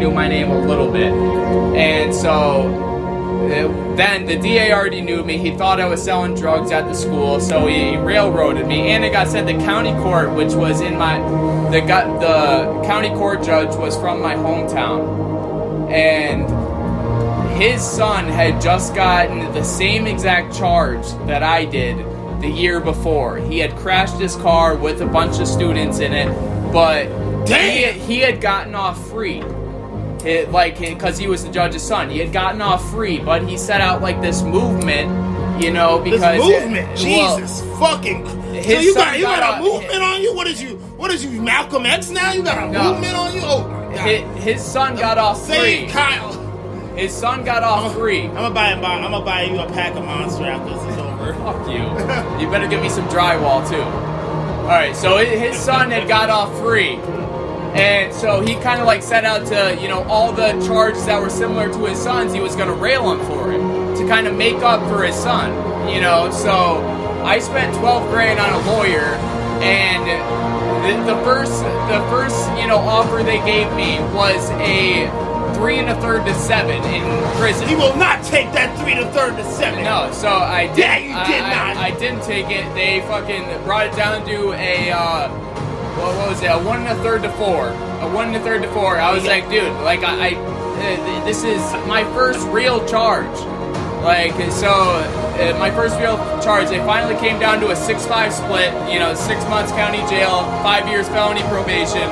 knew my name a little bit. And so then the DA already knew me. He thought I was selling drugs at the school, so he railroaded me. And it got sent to county court, which was in the county court judge was from my hometown. And his son had just gotten the same exact charge that I did the year before. He had crashed his car with a bunch of students in it, but he had gotten off free. Because he was the judge's son. He had gotten off free, but he set out like this movement, because... This movement? Jesus fucking... So you got a movement on you? What is you, Malcolm X now? You got a movement on you? Oh my God. His son got off free. Save Kyle. His son got off free. I'm gonna buy you a pack of Monster after this is over. Fuck you. You better give me some drywall too. Alright, so his son had got off free. And so he kind of like set out to, all the charges that were similar to his son's, he was going to rail on for him to kind of make up for his son, So I spent $12,000 on a lawyer, and the first offer they gave me was a 3 1/3 to 7 in prison. He will not take that 3 1/3 to 7. No, so I did. Yeah, you did not. I didn't take it. They fucking brought it down to a. What was it? A 1 1/3 to 4. A 1 1/3 to 4. I was like, dude, this is my first real charge. My first real charge. They finally came down to a 6-5 split. 6 months county jail, 5 years felony probation,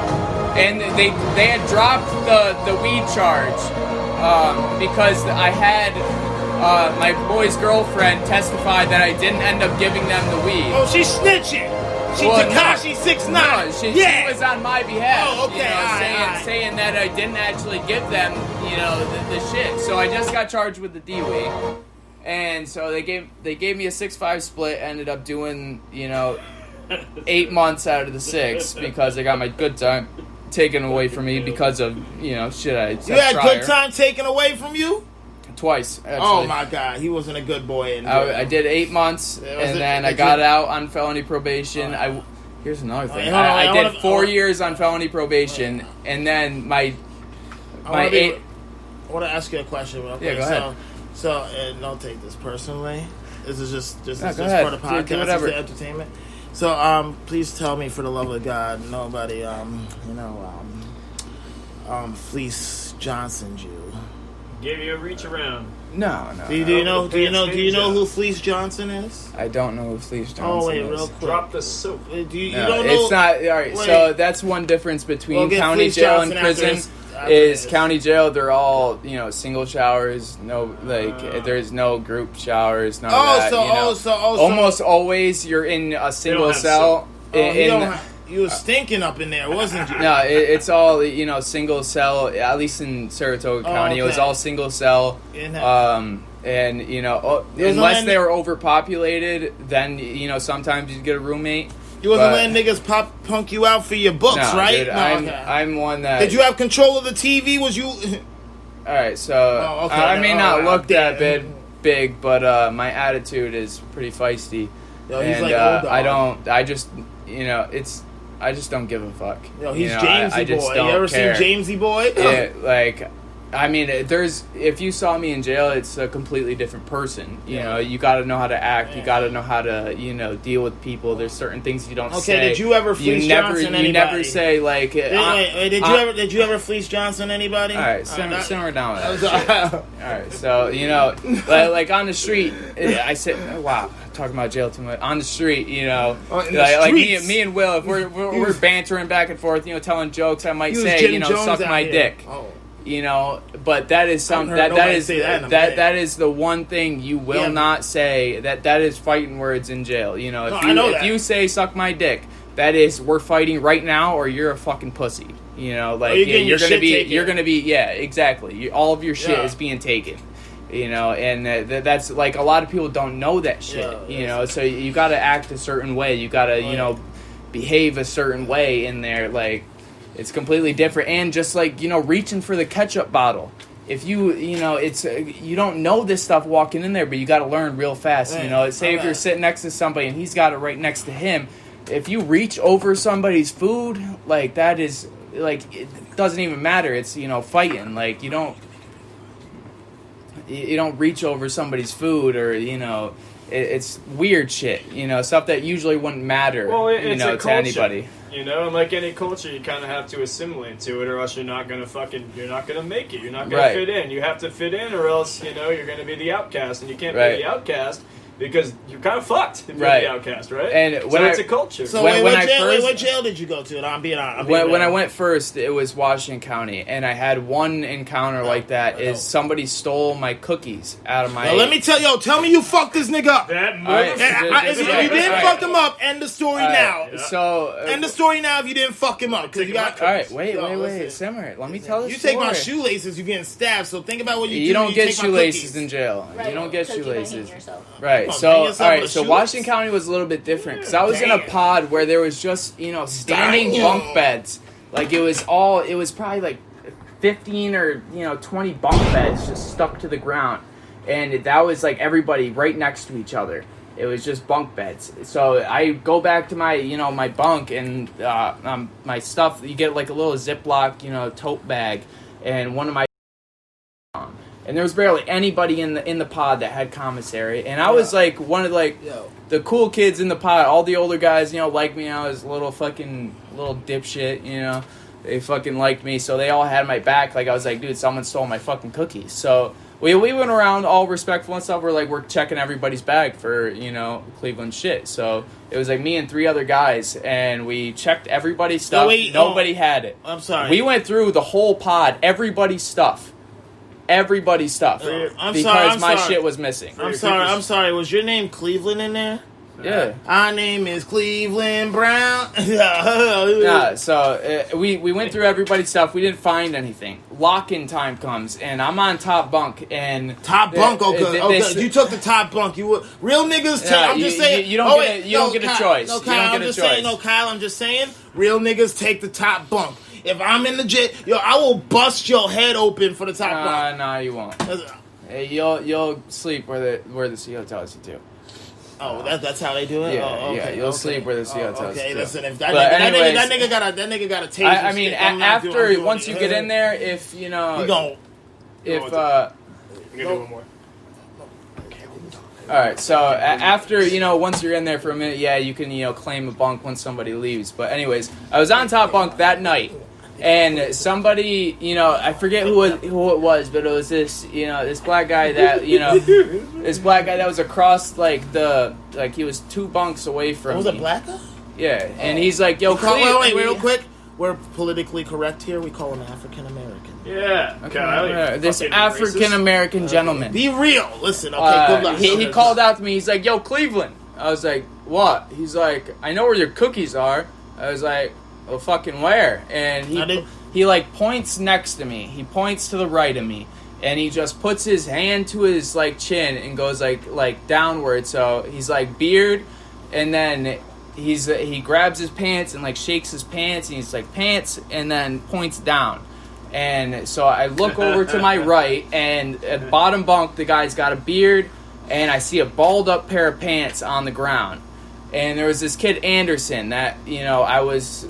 and they had dropped the weed charge because I had my boy's girlfriend testify that I didn't end up giving them the weed. Oh, she's snitching. Tekashi 6ix9ine. No, she was on my behalf. Oh, okay. Saying that I didn't actually give them, the shit. So I just got charged with the DWI, and so they gave me a 6-5 split. Ended up doing 8 months out of the 6 because I got my good time taken away from me because of shit I said. You had good time taken away from you? Twice, actually. Oh my God, he wasn't a good boy. I did 8 months, and then I got out on felony probation. Here's another thing. I did 4 years on felony probation, and then I want to ask you a question. Okay? Yeah, go ahead. So don't take this personally. This is just for the podcast. Do whatever. It's the entertainment. So please tell me, for the love of God, nobody Fleece Johnsoned you. Give you a reach around. No. Do you know who Fleece Johnson is? I don't know who Fleece Johnson is. Oh wait, real quick. Drop the soap. You don't know? It's not. All right, so that's one difference between county jail and prison. County jail, they're all single showers. No, there's no group showers. None of that. Almost always you're in a single cell. You was stinking up in there, wasn't you? No, it's all single cell. At least in Saratoga County, it was all single cell. Unless they were overpopulated, then sometimes you get a roommate. You wasn't letting niggas punk you out for your books, right? Dude, I'm one that. Did you have control of the TV? Was you? All right, so I may not look that big, but my attitude is pretty feisty. Yo, he's I just don't give a fuck. Yo, he's Jamesy Boy. You ever seen Jamesy Boy? Yeah, if you saw me in jail, it's a completely different person. You know, you got to know how to act. You got to know how to, deal with people. There's certain things you don't say. Okay, did you ever fleece Johnson anybody? You never say, like... Did you ever fleece Johnson anybody? All right, simmer down with that shit. All right, so, like on the street, I said, wow, talking about jail too much. On the street, like me and Will, if we're bantering back and forth, telling jokes, I might say, suck my dick. Oh. But that is that is the one thing you will not say. That is fighting words in jail. If you say suck my dick, that is we're fighting right now, or you're a fucking pussy. You're gonna be exactly. All of your shit is being taken. And that's like a lot of people don't know that shit. So you got to act a certain way. You got to behave a certain way in there, like. It's completely different, and just like reaching for the ketchup bottle. If you you don't know this stuff walking in there, but you got to learn real fast. Say if you're sitting next to somebody and he's got it right next to him, if you reach over somebody's food, like that is like, it doesn't even matter. It's, fighting. Like, you don't reach over somebody's food or, it's weird shit, stuff that usually wouldn't matter, to anybody. And like any culture, you kind of have to assimilate to it, or else you're not gonna make it. You're not gonna fit in. You have to fit in, or else you're gonna be the outcast, and you can't be the outcast because you're kind of fucked if you're the outcast, right? And it's a culture. So what jail did you go to? And I'm being honest. When I went first, it was Washington County, and I had one encounter like that. Is somebody stole my cookies out of my. Now, let me tell me you fucked this nigga up. If you didn't fuck him up, end the story now. Yeah. So end the story now if you didn't fuck him up. Because you got. All right, wait, simmer. Let me tell this. You take my shoelaces, you getting stabbed. So think about what you do. You don't get shoelaces in jail. Right, you don't get shoelaces. Right. So, all right. So Washington County was a little bit different because I was in a pod where there was just standing bunk beds. Like it was probably like 15 or 20 bunk beds just stuck to the ground, and that was like everybody right next to each other. It was just bunk beds. So I go back to my my bunk and my stuff. You get like a little Ziploc tote bag, and one of my. And there was barely anybody in the pod that had commissary, and I was like one of the cool kids in the pod. All the older guys, liked me. I was a little dipshit, They fucking liked me, so they all had my back. Like I was like, dude, someone stole my fucking cookies. So we went around all respectful and stuff. We're checking everybody's bag for Cleveland shit. So it was like me and 3 other guys, and we checked everybody's stuff. Nobody had it. I'm sorry. We went through the whole pod, everybody's stuff. Because my shit was missing. I'm sorry. Was your name Cleveland in there? Yeah. Our name is Cleveland Brown. So we went through everybody's stuff. We didn't find anything. Lock-in time comes, and I'm on top bunk. And Okay. You took the top bunk. Real niggas take. I'm just saying. You don't get a choice. No, Kyle. I'm just saying. No, Kyle. I'm just saying. Real niggas take the top bunk. If I'm in the jail, I will bust your head open for the top bunk. Nah, you won't. You'll sleep where the CO tells you to. Oh, that's how they do it. Yeah, you'll sleep where the CO tells you to. Okay, listen, if that nigga got a taser. I mean, after once you get in there, if we gonna do one more. All right, so after, once you're in there for a minute, you can, claim a bunk once somebody leaves. But anyways, I was on top bunk that night, and somebody, I forget who it was, but it was this, this black guy that, was across, he was 2 bunks away from me. Was it black guy? Yeah, and he's like, yo, wait, real quick. We're politically correct here. We call him African American. Yeah. Okay. This African American gentleman. Be real. Listen. Okay. Good luck. He called out to me. He's like, "Yo, Cleveland." I was like, "What?" He's like, "I know where your cookies are." I was like, "Well, fucking where?" And he points next to me. He points to the right of me, and he just puts his hand to his chin and goes like downward. So he's like beard, and then. He grabs his pants and shakes his pants, and he's like pants, and then points down. And so I look over to my right, and at bottom bunk the guy's got a beard, and I see a balled up pair of pants on the ground. And there was this kid Anderson that I was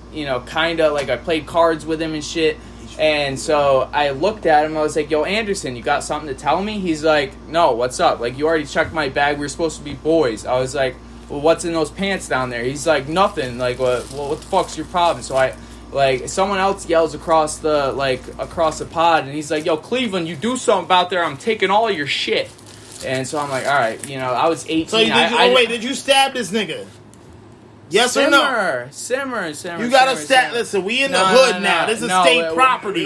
kind of I played cards with him and shit. And so I looked at him. I was like, "Yo, Anderson, you got something to tell me?" He's like, "No, what's up? You already checked my bag. We were supposed to be boys." I was like, "Well, what's in those pants down there?" He's like, "Nothing." What the fuck's your problem? So I, someone else yells across the pod, and he's like, "Yo, Cleveland, you do something about there. I'm taking all of your shit." And so I'm like, all right, I was 18. So did you stab this nigga? Yes or no? Simmer. You gotta stab. Listen, we in the hood now. This is state property.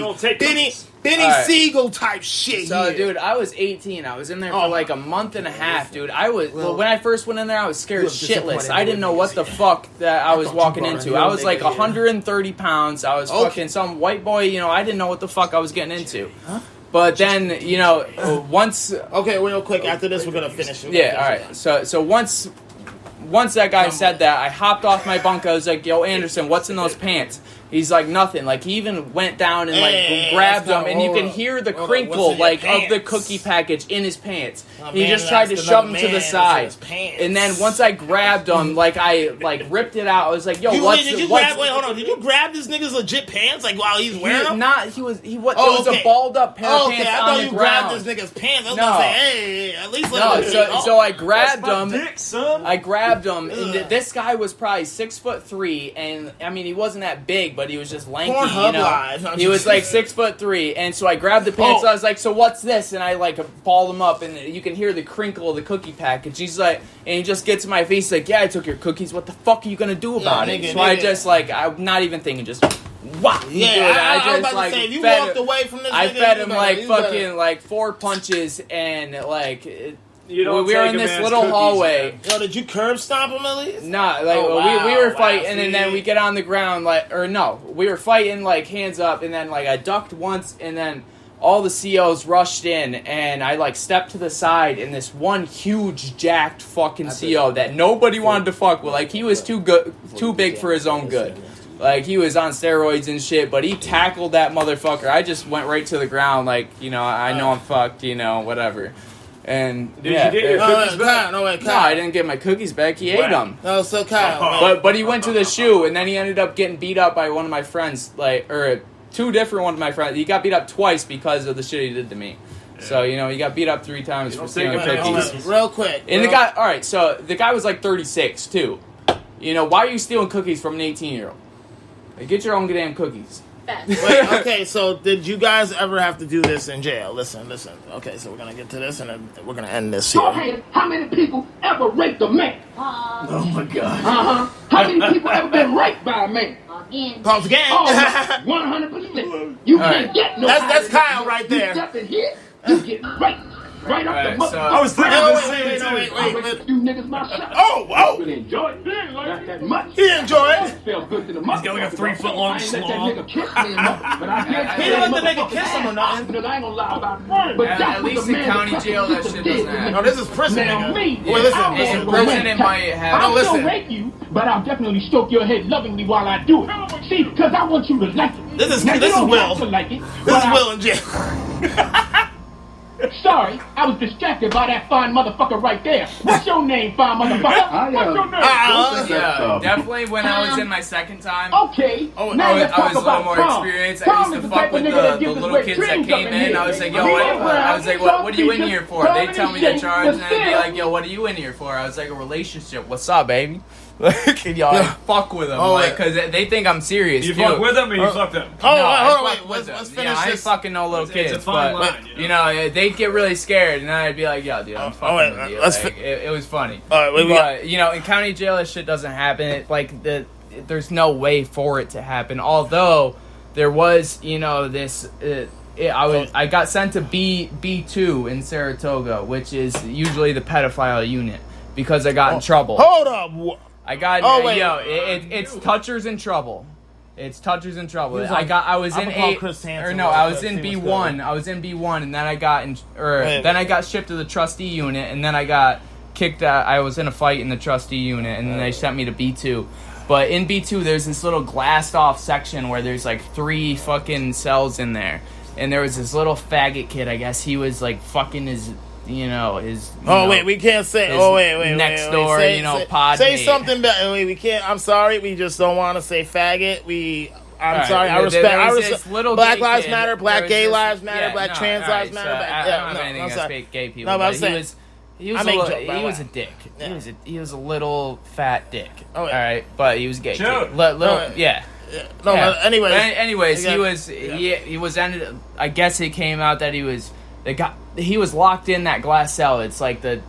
Benny Siegel type shit. So, here. dude, I was 18. I was in there for a month and a half, dude. When I first went in there, I was scared shitless. I didn't know what the fuck that I was walking into. I was 130 pounds. I was fucking some white boy. I didn't know what the fuck I was getting into. Huh? But then, once. Okay, real quick. After this, we're gonna finish. All right. So once that guy said that, I hopped off my bunk. I was like, "Yo, Anderson, what's in those pants?" He's like, nothing. Like, he even went down and, like, grabbed him, and you can hear the crinkle, like, of the cookie package in his pants. He just tried to shove him to the side. And then once I grabbed him, like, I, like, ripped it out. I was like, yo, wait, hold on. Did you grab this nigga's legit pants, like, while he's wearing them? It was a balled up pair of pants I thought you grabbed this nigga's pants. I was gonna say, hey, at least so I grabbed him. Dick, son. I grabbed him, and this guy was probably 6'3", and I mean, he wasn't that big, but he was just lanky, you know. He was like 6'3", and so I grabbed the pants. I was like, "So what's this?" And I like balled him up, and you can hear the crinkle of the cookie package. He's like, and he just gets to my face, like, "Yeah, I took your cookies. What the fuck are you gonna do about it?" So I just like, I'm not even thinking, just. Wow. Yeah, I was about to say, if you walked away from this, I fed him like fucking like 4 punches, and like. We were in this little hallway. Man. Yo, did you curb stomp him at least? Nah, like we were fighting, and then we get on the ground, like, or no, we were fighting like hands up, and then like I ducked once, and then all the COs rushed in, and I like stepped to the side, and this one huge jacked fucking CO that nobody wanted to fuck with, like he was too big for his own good. Like, he was on steroids and shit, but he tackled that motherfucker. I just went right to the ground, like, you know, I know I'm fucked, you know, whatever. And did you get your cookies back? No, I didn't get my cookies back. He ate them. No, so Kyle. But he went to the shoe, and then he ended up getting beat up by one of my friends, like, or 2 different one of my friends. He got beat up twice because of the shit he did to me. Yeah. So, you know, he got beat up 3 times for stealing cookies. Real quick. And the guy, all right, so the guy was like 36 too. You know, why are you stealing cookies from an 18-year-old? Like, get your own damn cookies. Wait, okay, so did you guys ever have to do this in jail? Listen. Okay, so we're going to get to this, and then we're going to end this here. Okay, how many people ever raped a man? Oh, my God. How many people ever been raped by a man? Pause again. Oh, 100%. You can't get no. That's Kyle right there. You step in here, you get raped. Right up the mother. I was thinking the same thing. Wait. You niggas my shot. Oh! Really enjoyed it. Not that much. He enjoyed it. Felt good to the mother. He's got like a 3-foot-long slug. slug. That nigga kiss me enough, but I can't. He didn't let the nigga kiss him or nothing. Because I ain't gonna lie about it. But at least in county jail, that shit doesn't happen. No, this is prison, now, nigga. me, Wait, listen. In prison, it might happen. I'll still rape you, but I'll definitely stroke your head lovingly while I do it. See, because I want you to like it. This is Will. Like it, this is Will in jail. Sorry, I was distracted by that fine motherfucker right there. What's your name, fine motherfucker? What's your name? Yeah, definitely when I was in my second time. Okay. I was a little more experienced. I used to fuck with the little kids that came in. I was like, yo, what are you in here for? They tell me the charge, and I'd be like, yo, what are you in here for? I was like, a relationship. What's up, baby? Like, y'all fuck with them, because they think I'm serious. You fuck with them or you fuck them? Let's finish this. I ain't fucking no little kids, it's a fine but line, you know, they'd get really scared, and I'd be like, yo, dude, I'm fucking with you. Like, it was funny. But you know, in county jail, this shit doesn't happen. There's no way for it to happen. Although there was, you know, this. I got sent to B2 in Saratoga, which is usually the pedophile unit, because I got in trouble. Hold up. I got it's touchers in trouble. It's touchers in trouble. Like, I was in B1. I was in B1, and then I got then I got shipped to the trustee unit, and then I got kicked out. I was in a fight in the trustee unit, and then they sent me to B2. But in B2, there's this little glassed off section where there's like 3 fucking cells in there, and there was this little faggot kid. I guess he was like fucking his. You know, we can't say. Next door, pod. Say something better. Wait, we can't. I'm sorry, we just don't want to say faggot. I'm sorry. I respect. Black Lives Matter. Black Gay Lives Matter. Black Trans Lives Matter. I don't have anything against gay people. No, but I'm saying he was a dick. Yeah. He was a little fat dick. All right, but he was gay. Sure. Anyways, he was ended. I guess it came out that he was locked in that glass cell. It's like the